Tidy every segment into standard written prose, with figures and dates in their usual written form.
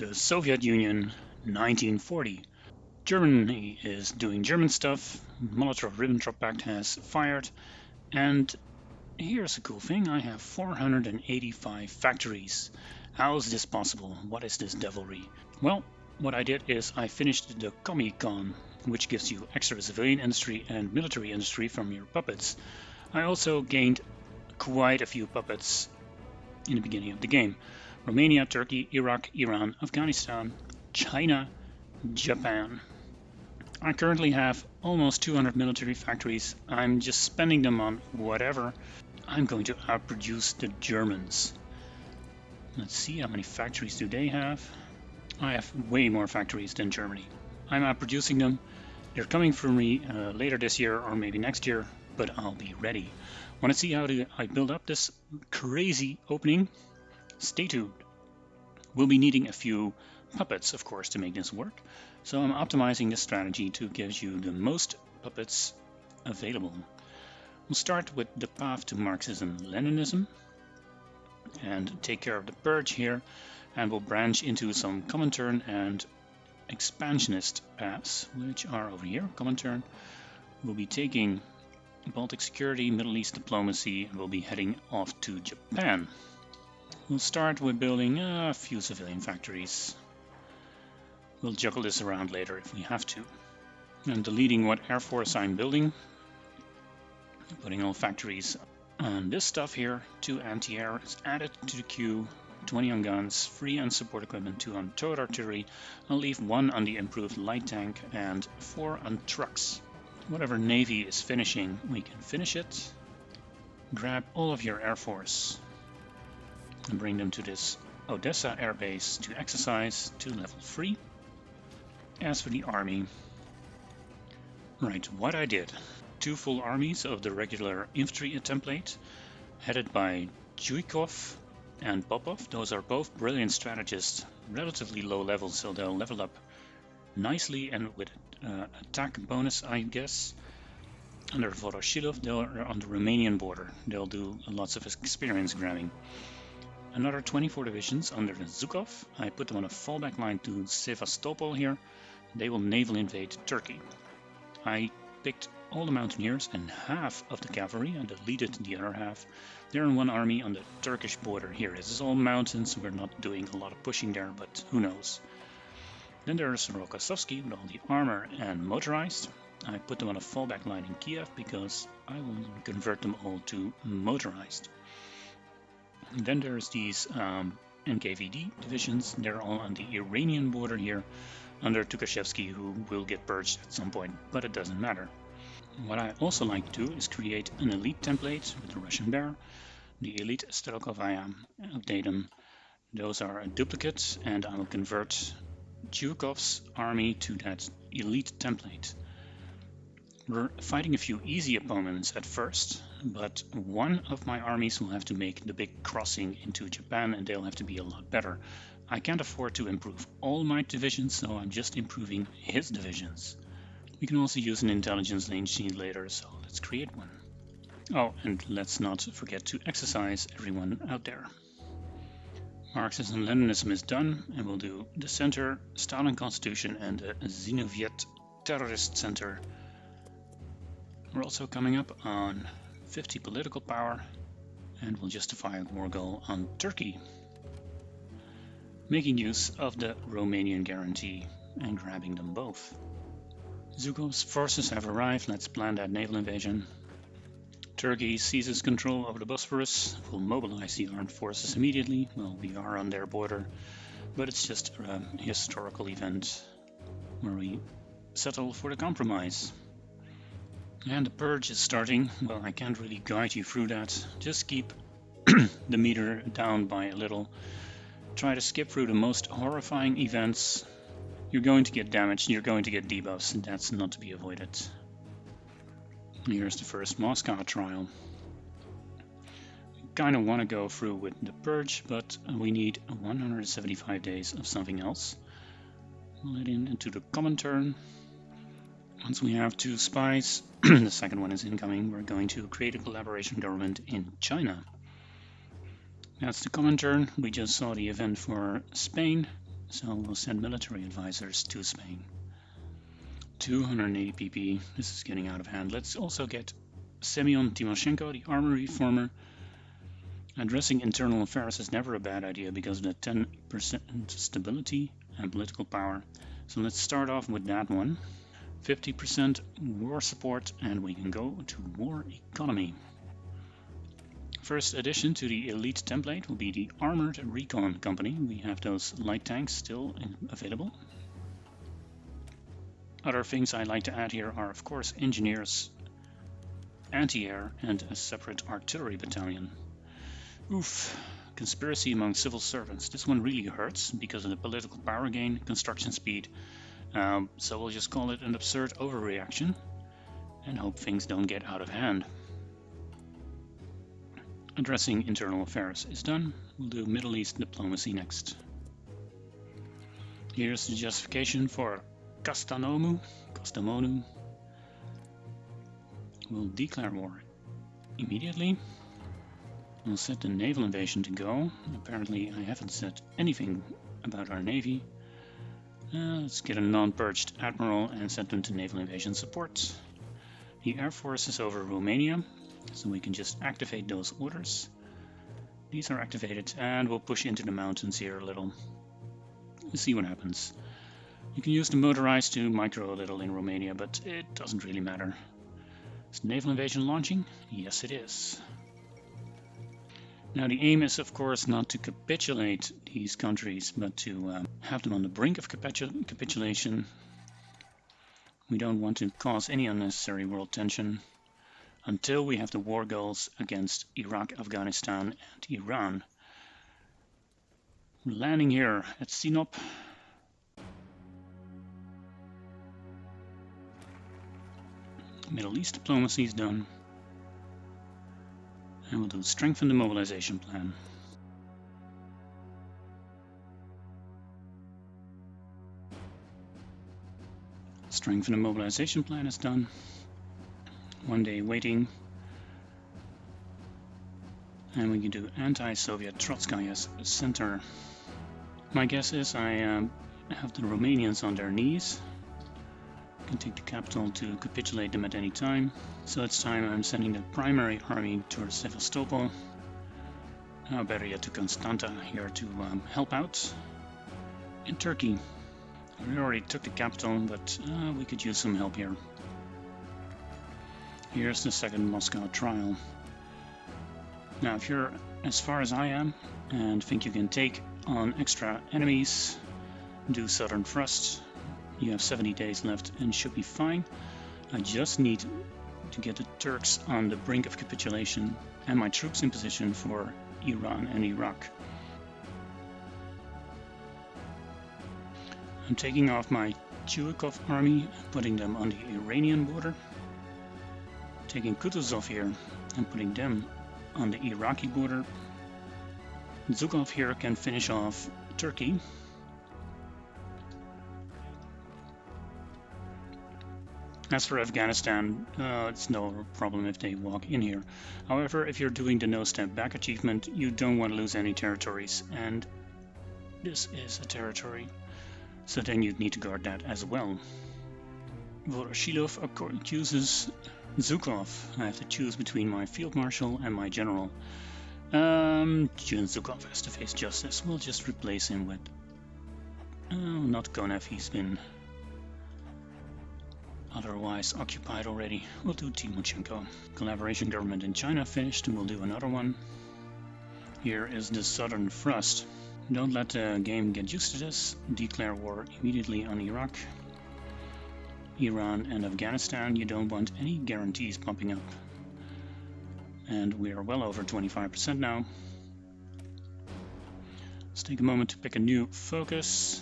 The Soviet Union, 1940. Germany is doing German stuff, Molotov-Ribbentrop Pact has fired, and here's a cool thing, I have 485 factories. How is this possible? What is this devilry? Well, what I did is I finished the Commie Econ, which gives you extra civilian industry and military industry from your puppets. I also gained quite a few puppets in the beginning of the game. Romania, Turkey, Iraq, Iran, Afghanistan, China, Japan. I currently have almost 200 military factories. I'm just spending them on whatever. I'm going to outproduce the Germans. Let's see, how many factories do they have? I have way more factories than Germany. I'm outproducing them. They're coming for me later this year or maybe next year, but I'll be ready. Want to see how I build up this crazy opening? Stay tuned. We'll be needing a few puppets, of course, to make this work. So I'm optimizing this strategy to give you the most puppets available. We'll start with the path to Marxism-Leninism and take care of the purge here, and we'll branch into some Comintern and expansionist paths, which are over here. Comintern will be taking Baltic security, Middle East diplomacy, and we'll be heading off to Japan. We'll start with building a few civilian factories. We'll juggle this around later if we have to. And deleting what Air Force I'm building. Putting all factories on this stuff here. 2 anti-air is added to the queue. 20 on guns, 3 on support equipment, 2 on towed artillery. I'll leave 1 on the improved light tank and 4 on trucks. Whatever Navy is finishing, we can finish it. Grab all of your Air Force and bring them to this Odessa airbase to exercise to level 3. As for the army, right, what I did. 2 full armies of the regular infantry template, headed by Zhuikov and Popov. Those are both brilliant strategists, relatively low level, so they'll level up nicely and with attack bonus, I guess. Under Voroshilov, they're on the Romanian border. They'll do lots of experience grabbing. Another 24 divisions under Zhukov. I put them on a fallback line to Sevastopol here. They will naval invade Turkey. I picked all the mountaineers and half of the cavalry and deleted the other half. They're in one army on the Turkish border here. This is all mountains. We're not doing a lot of pushing there, but who knows. Then there's Rokossovsky with all the armor and motorized. I put them on a fallback line in Kiev because I will convert them all to motorized. And then there's these NKVD divisions. They're all on the Iranian border here under Tukhachevsky, who will get purged at some point, but it doesn't matter. What I also like to do is create an elite template with the Russian bear, the elite Strokovaya, update them. Those are duplicates, and I will convert Zhukov's army to that elite template. We're fighting a few easy opponents at first, but one of my armies will have to make the big crossing into Japan, and they'll have to be a lot better. I can't afford to improve all my divisions, so I'm just improving his divisions. We can also use an intelligence lane sheet later, so let's create one. Oh, and let's not forget to exercise everyone out there. Marxism-Leninism is done, and we'll do the Center, Stalin Constitution, and the Xenoviet Terrorist Center. We're also coming up on 50 political power, and we'll justify a war goal on Turkey, making use of the Romanian guarantee and grabbing them both. Zhukov's forces have arrived. Let's plan that naval invasion. Turkey seizes control over the Bosphorus. We'll mobilize the armed forces immediately. Well, we are on their border, but it's just a historical event where we settle for the compromise. And the purge is starting. Well, I can't really guide you through that. Just keep the meter down by a little. Try to skip through the most horrifying events. You're going to get damaged, you're going to get debuffs, and that's not to be avoided. Here's the first Moscow trial. We kind of want to go through with the purge, but we need 175 days of something else. We'll head into the Comintern. Once we have 2 spies, the second one is incoming, we're going to create a collaboration government in China. That's the Comintern. We just saw the event for Spain. so we'll send military advisors to Spain. 280 pp. This is getting out of hand. Let's also get Semyon Timoshenko, the army reformer. Addressing internal affairs is never a bad idea because of the 10% stability and political power. So let's start off with that one. 50% war support, and we can go to war economy. First addition to the elite template will be the Armored Recon Company. We have those light tanks still available. Other things I'd like to add here are, of course, engineers, anti-air, and a separate artillery battalion. Oof, conspiracy among civil servants. This one really hurts because of the political power gain, construction speed. So we'll just call it an absurd overreaction and hope things don't get out of hand. Addressing internal affairs is done. We'll do Middle East diplomacy next. Here's the justification for Kastamonu. We'll declare war immediately. We'll set the naval invasion to go. Apparently I haven't said anything about our navy. Let's get a non-purged admiral and send them to naval invasion support. The air force is over Romania, so we can just activate those orders. These are activated, and we'll push into the mountains here a little. Let's see what happens. You can use the motorized to micro a little in Romania, but it doesn't really matter. Is naval invasion launching? Yes, it is. Now the aim is, of course, not to capitulate these countries, but to have them on the brink of capitulation. We don't want to cause any unnecessary world tension until we have the war goals against Iraq, Afghanistan, and Iran. We're landing here at Sinop. Middle East diplomacy is done. And we'll do strengthen the mobilization plan. Strengthen the mobilization plan is done. 1 day waiting. And we can do anti-Soviet Trotsky as center. My guess is I have the Romanians on their knees. I can take the capital to capitulate them at any time. So it's time I'm sending the primary army towards Sevastopol. Better yet to Constanta here to help out. In Turkey. We already took the capital, but we could use some help here. Here's the second Moscow trial. Now if you're as far as I am and think you can take on extra enemies, do Southern Thrust. You have 70 days left and should be fine. I just need to get the Turks on the brink of capitulation and my troops in position for Iran and Iraq. I'm taking off my Chuikov army, putting them on the Iranian border. Taking Kutuzov here and putting them on the Iraqi border. Zhukov here can finish off Turkey. As for Afghanistan, it's no problem if they walk in here. However, if you're doing the no step back achievement, you don't want to lose any territories, and this is a territory, so then you'd need to guard that as well. Voroshilov accuses Zhukov. I have to choose between my field marshal and my general. Zhukov has to face justice. We'll just replace him with... not Konev, he's been otherwise occupied already. We'll do Timoshenko. Collaboration government in China finished, and we'll do another one. Here is the Southern Thrust. Don't let the game get used to this. Declare war immediately on Iraq, Iran and Afghanistan. You don't want any guarantees popping up. And we are well over 25% now. Let's take a moment to pick a new focus.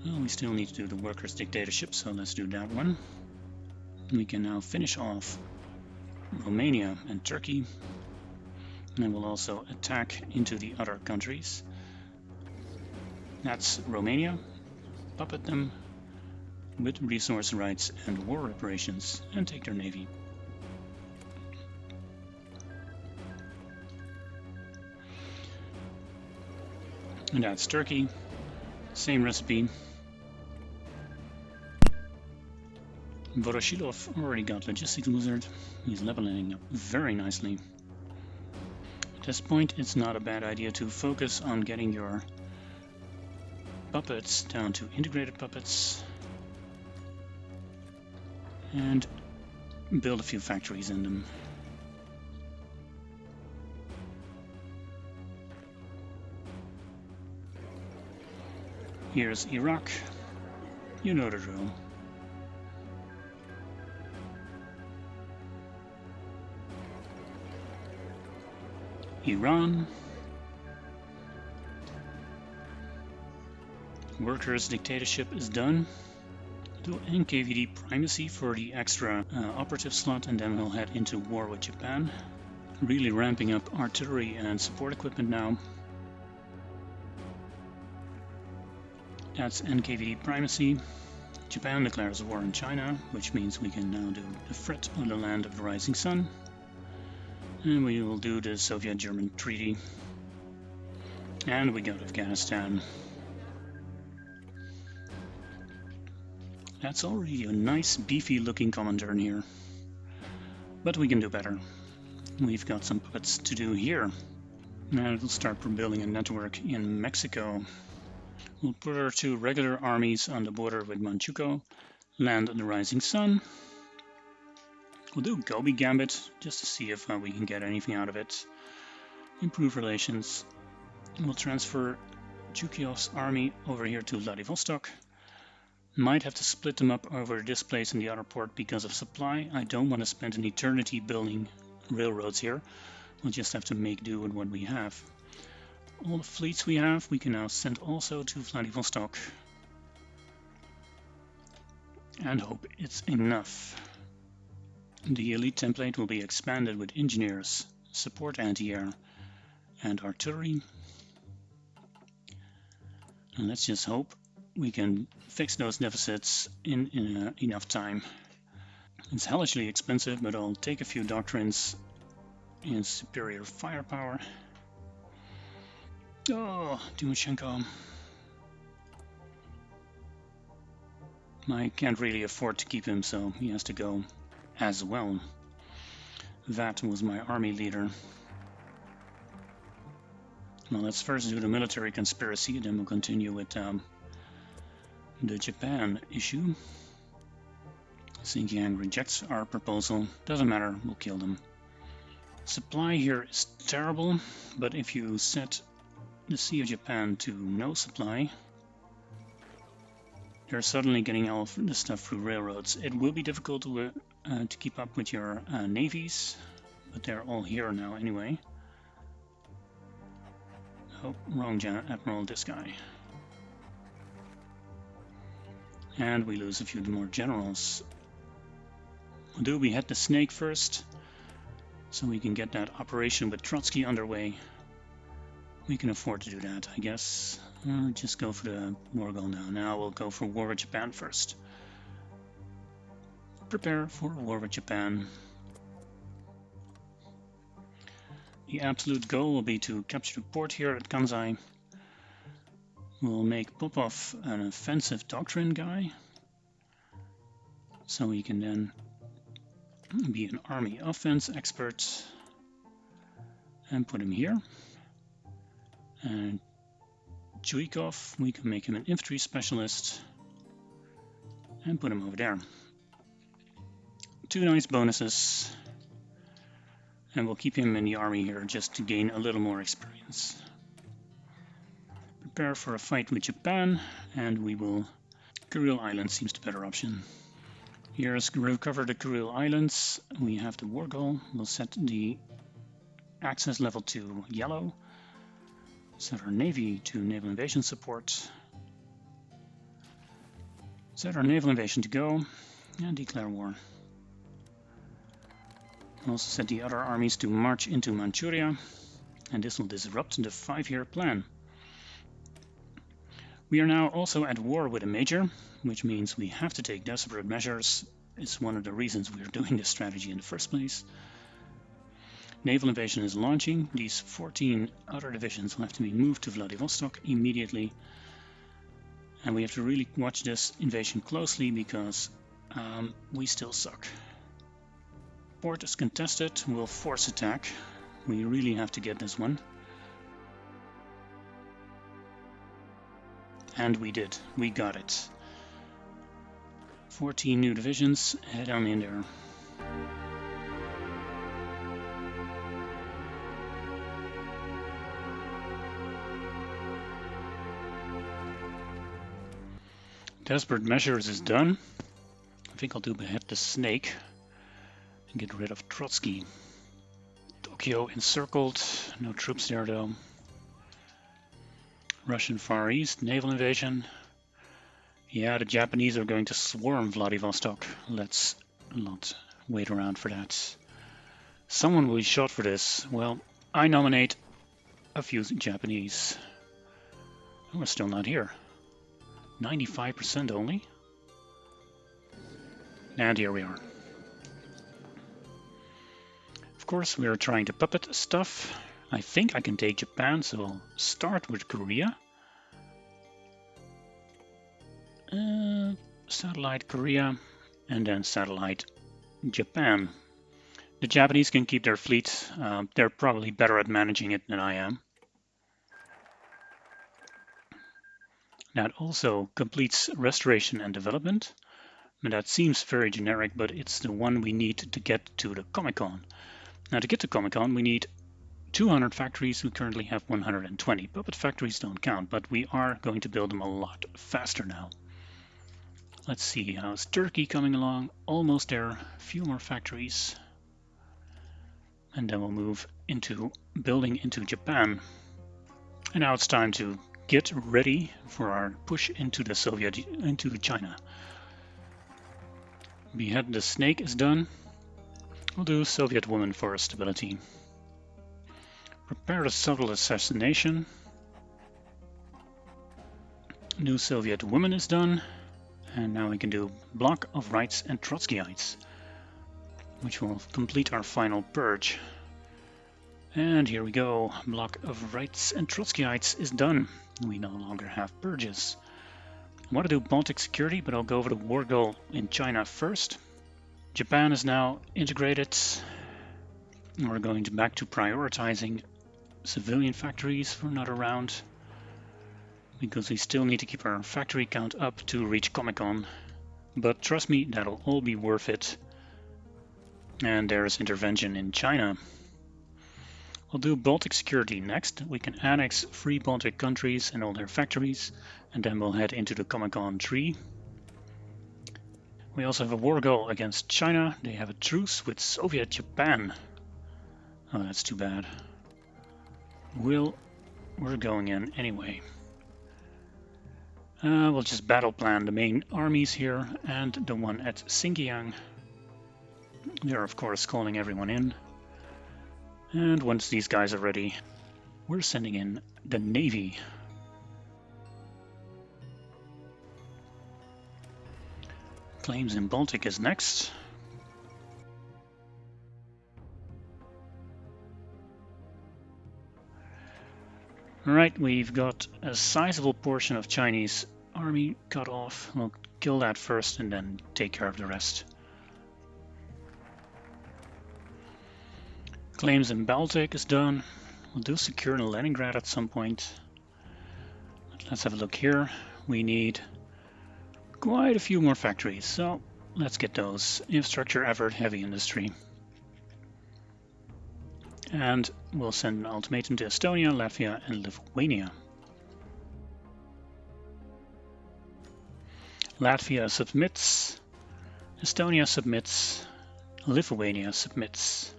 Well, we still need to do the workers' dictatorship, so let's do that one. We can now finish off Romania and Turkey. And we'll also attack into the other countries. That's Romania. Puppet them with resource rights and war reparations and take their navy. And that's Turkey. Same recipe. Voroshilov already got logistics wizard. He's leveling up very nicely. At this point, it's not a bad idea to focus on getting your puppets down to integrated puppets and build a few factories in them. Here's Iraq. You know the drill. Iran. Workers' dictatorship is done. Do NKVD primacy for the extra operative slot, and then we'll head into war with Japan. Really ramping up artillery and support equipment now. That's NKVD primacy. Japan declares war on China, which means we can now do the threat on the land of the rising sun. And we will do the Soviet-German treaty. And we got Afghanistan. That's already a nice beefy looking Comintern here. But we can do better. We've got some puppets to do here. And we'll start building a network in Mexico. We'll put our 2 regular armies on the border with Manchukuo, land on the rising sun. We'll do Gobi Gambit just to see if we can get anything out of it. Improve relations. We'll transfer Chukyov's army over here to Vladivostok. Might have to split them up over this place and the other port because of supply. I don't want to spend an eternity building railroads here. We'll just have to make do with what we have. All the fleets we have, we can now send also to Vladivostok. And hope it's enough. The elite template will be expanded with engineers, support anti-air, and artillery. And let's just hope we can fix those deficits in enough time. It's hellishly expensive, but I'll take a few doctrines in superior firepower. Oh, Timoshenko. I can't really afford to keep him, so he has to go as well. That was my army leader. Well, let's first do the military conspiracy, then we'll continue with the Japan issue. Xinjiang rejects our proposal. Doesn't matter, we'll kill them. Supply here is terrible, but if you set the Sea of Japan to no supply, they're suddenly getting all of the stuff through railroads. It will be difficult to keep up with your navies, but they're all here now anyway. Oh, wrong admiral, this guy. And we lose a few more generals. We hit the snake first, so we can get that operation with Trotsky underway. We can afford to do that, I guess. Just go for the war goal now. Now we'll go for war with Japan first. Prepare for war with Japan. The absolute goal will be to capture the port here at Kansai. We'll make Popov an offensive doctrine guy, so he can then be an army offense expert, and put him here. And Chuikov, we can make him an infantry specialist and put him over there. 2 nice bonuses, and we'll keep him in the army here just to gain a little more experience. Prepare for a fight with Japan, and we will... Kuril Islands seems the better option. Here's recover the Kuril Islands. We have the war goal. We'll set the access level to yellow. Set our navy to naval invasion support. Set our naval invasion to go and declare war. Also set the other armies to march into Manchuria, and this will disrupt the 5-year plan. We are now also at war with a major, which means we have to take desperate measures. It's one of the reasons we're doing this strategy in the first place. Naval invasion is launching. These 14 other divisions will have to be moved to Vladivostok immediately. And we have to really watch this invasion closely because we still suck. Port is contested. We'll force attack. We really have to get this one. And we did. We got it. 14 new divisions. Head on in there. Desperate measures is done. I think I'll do behead the snake and get rid of Trotsky. Tokyo encircled. No troops there though. Russian Far East, naval invasion. Yeah, the Japanese are going to swarm Vladivostok. Let's not wait around for that. Someone will be shot for this. Well, I nominate a few Japanese. Oh, we're still not here. 95% only. And here we are. Of course, we are trying to puppet stuff. I think I can take Japan, so I'll start with Korea. Satellite Korea, and then satellite Japan. The Japanese can keep their fleet. They're probably better at managing it than I am. That also completes restoration and development. And that seems very generic, but it's the one we need to get to the Comic-Con. Now to get to Comic-Con we need 200 factories. We currently have 120. Puppet factories don't count, but we are going to build them a lot faster now. Let's see, how's Turkey coming along? Almost there, a few more factories. And then we'll move into building into Japan. And now it's time to get ready for our push into China. Behead the snake is done. We'll do Soviet woman for stability. Prepare a subtle assassination. New Soviet woman is done. And now we can do block of rights and Trotskyites, which will complete our final purge. And here we go. Block of rights and Trotskyites is done. We no longer have purges. I want to do Baltic security, but I'll go over the war goal in China first. Japan is now integrated. We're going back to prioritizing civilian factories for another round, because we still need to keep our factory count up to reach Comic-Con. But trust me, that'll all be worth it. And there's intervention in China. We'll do Baltic security next. We can annex 3 Baltic countries and all their factories, and then we'll head into the Comic-Con tree. We also have a war goal against China. They have a truce with Soviet Japan. Oh, that's too bad. We're going in anyway. We'll just battle plan the main armies here and the one at Xinjiang. They're of course calling everyone in. And once these guys are ready, we're sending in the Navy. Claims in Baltic is next. Alright, we've got a sizable portion of Chinese army cut off. We'll kill that first and then take care of the rest. Claims in Baltic is done. We'll do secure in Leningrad at some point. Let's have a look here. We need quite a few more factories, so let's get those. Infrastructure effort, heavy industry. And we'll send an ultimatum to Estonia, Latvia and Lithuania. Latvia submits, Estonia submits, Lithuania submits.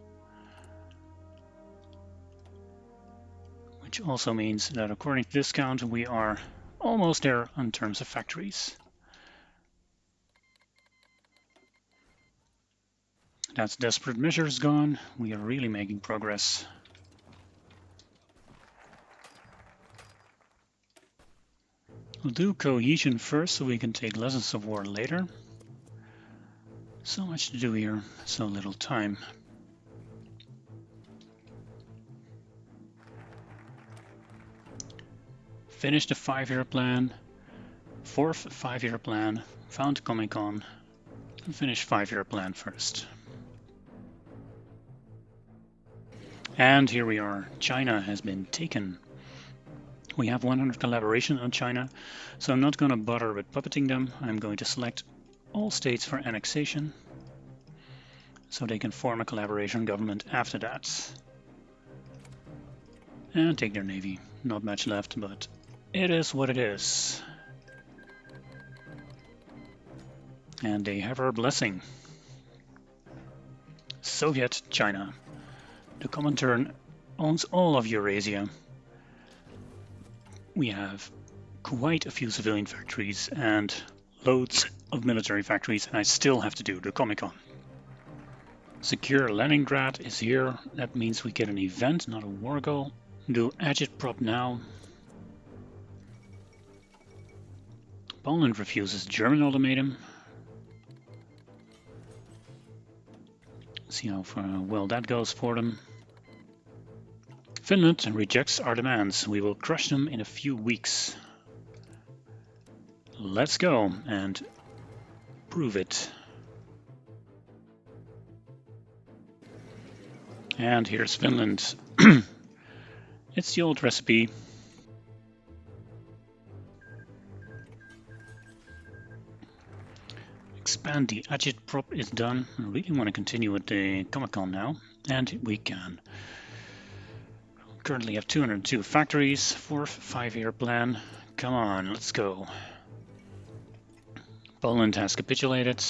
Which also means that according to this count we are almost there in terms of factories. That's desperate measures gone. We are really making progress. We'll do cohesion first so we can take lessons of war later. So much to do here, so little time. Finished the 5-year plan, 4th 5-year plan, found Comicon, and finished 5-year plan first. And here we are, China has been taken. We have 100 collaboration on China, so I'm not going to bother with puppeting them. I'm going to select all states for annexation, so they can form a collaboration government after that. And take their navy. Not much left, but it is what it is. And they have our blessing. Soviet China. The Comintern owns all of Eurasia. We have quite a few civilian factories and loads of military factories, and I still have to do the Comicon. Secure Leningrad is here. That means we get an event, not a war goal. Do agitprop now. Poland refuses German ultimatum. See how well that goes for them. Finland rejects our demands. We will crush them in a few weeks. Let's go and prove it. And here's Finland. It's the old recipe. Expand the agitprop is done. I really want to continue with the Comicon now, and we can. Currently have 202 factories, 4th 5-year plan. Come on, let's go. Poland has capitulated,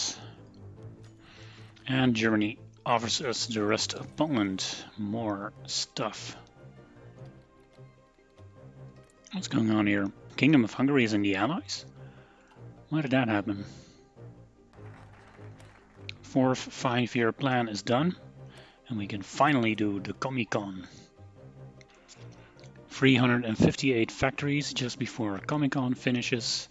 and Germany offers us the rest of Poland. More stuff. What's going on here? Kingdom of Hungary is in the Allies? Why did that happen? 4th 5-year plan is done, and we can finally do the Comicon. 358 factories just before Comicon finishes.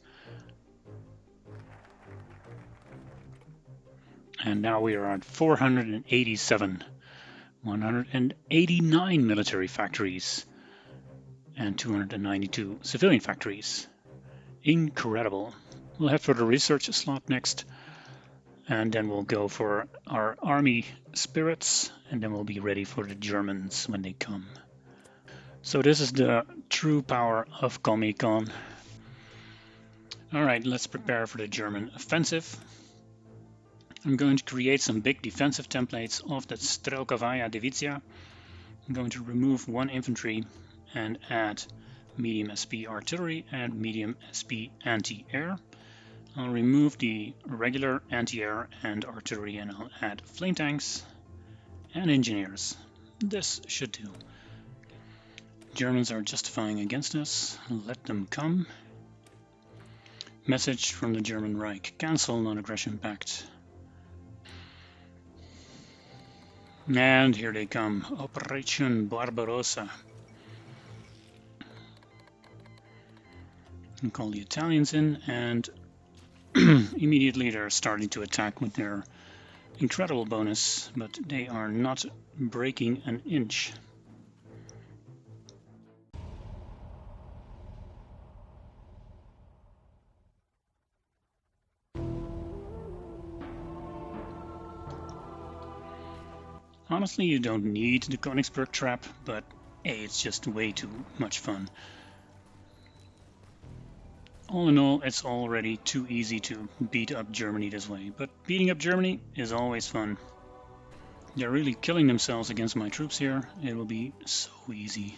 And now we are at 487. 189 military factories and 292 civilian factories. Incredible. We'll head for the research slot next, and then we'll go for our army spirits, and then we'll be ready for the Germans when they come. So this is the true power of Comicon. Alright, let's prepare for the German offensive. I'm going to create some big defensive templates of the Strelkovaya Divizia. I'm going to remove 1 infantry and add medium SP artillery and medium SP anti-air. I'll remove the regular anti-air and artillery, and I'll add flame tanks and engineers. This should do. Germans are justifying against us. Let them come. Message from the German Reich. Cancel non-aggression pact. And here they come. Operation Barbarossa. And call the Italians in, and immediately they're starting to attack with their incredible bonus, but they are not breaking an inch. Honestly, you don't need the Königsberg trap, but hey, it's just way too much fun. All in all, it's already too easy to beat up Germany this way, but beating up Germany is always fun. They're really killing themselves against my troops here. It will be so easy.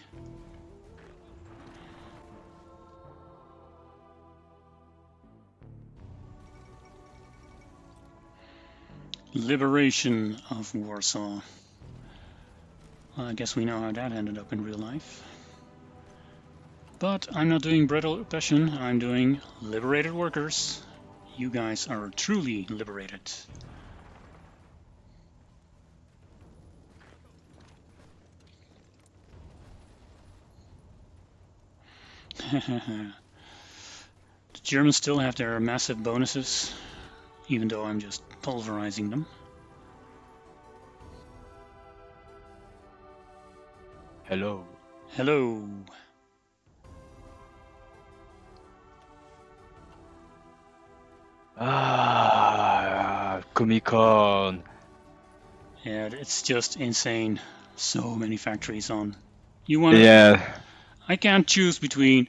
Liberation of Warsaw. Well, I guess we know how that ended up in real life. But I'm not doing brutal oppression, I'm doing liberated workers. You guys are truly liberated. The Germans still have their massive bonuses, even though I'm just pulverizing them. Hello. Hello. Comic Con. And it's just insane. So many factories on. You want? Yeah. I can't choose between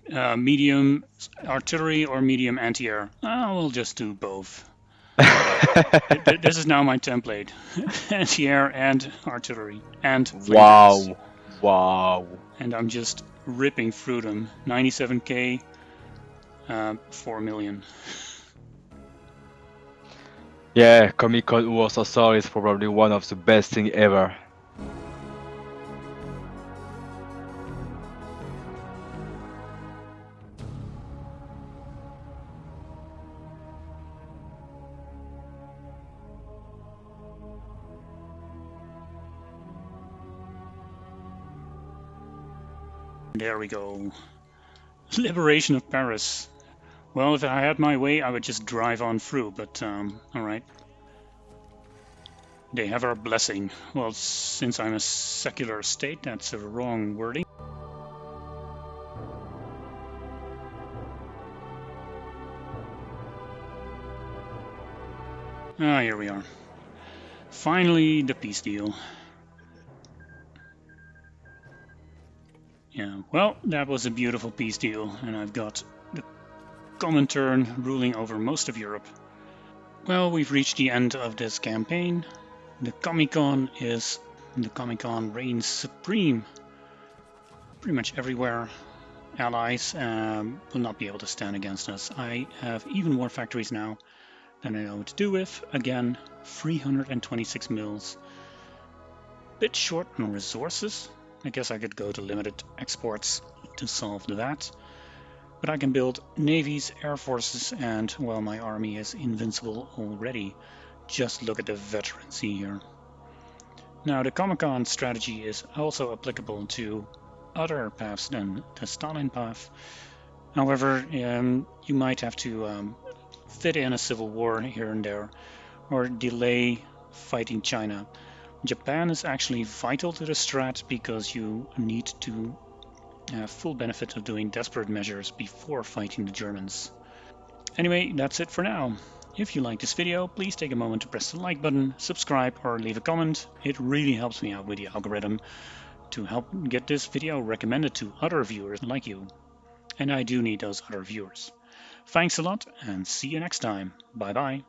medium artillery or medium anti-air. We'll just do both. This is now my template. Anti-air and artillery and flamethrowers. Wow. Wow. And I'm just ripping through them. 97k, 4 million. Yeah, Comic Con Warsaw Soul is probably one of the best thing ever. There we go. Liberation of Paris. Well, if I had my way, I would just drive on through, but alright. They have our blessing. Well, since I'm a secular state, that's a wrong wording. Here we are. Finally, the peace deal. Yeah, well, that was a beautiful peace deal, and I've got the Comintern ruling over most of Europe. Well, we've reached the end of this campaign. The Comic-Con reigns supreme pretty much everywhere. Allies will not be able to stand against us. I have even more factories now than I know what to do with. Again, 326 mils. Bit short on resources. I guess I could go to limited exports to solve that. But I can build navies, air forces, and, well, my army is invincible already. Just look at the veterancy here. Now, the Comic-Con strategy is also applicable to other paths than the Stalin path. However, you might have to fit in a civil war here and there, or delay fighting China. Japan is actually vital to the strat because you need to have full benefit of doing desperate measures before fighting the Germans. Anyway, that's it for now. If you like this video, please take a moment to press the like button, subscribe, or leave a comment. It really helps me out with the algorithm to help get this video recommended to other viewers like you. And I do need those other viewers. Thanks a lot and see you next time. Bye bye.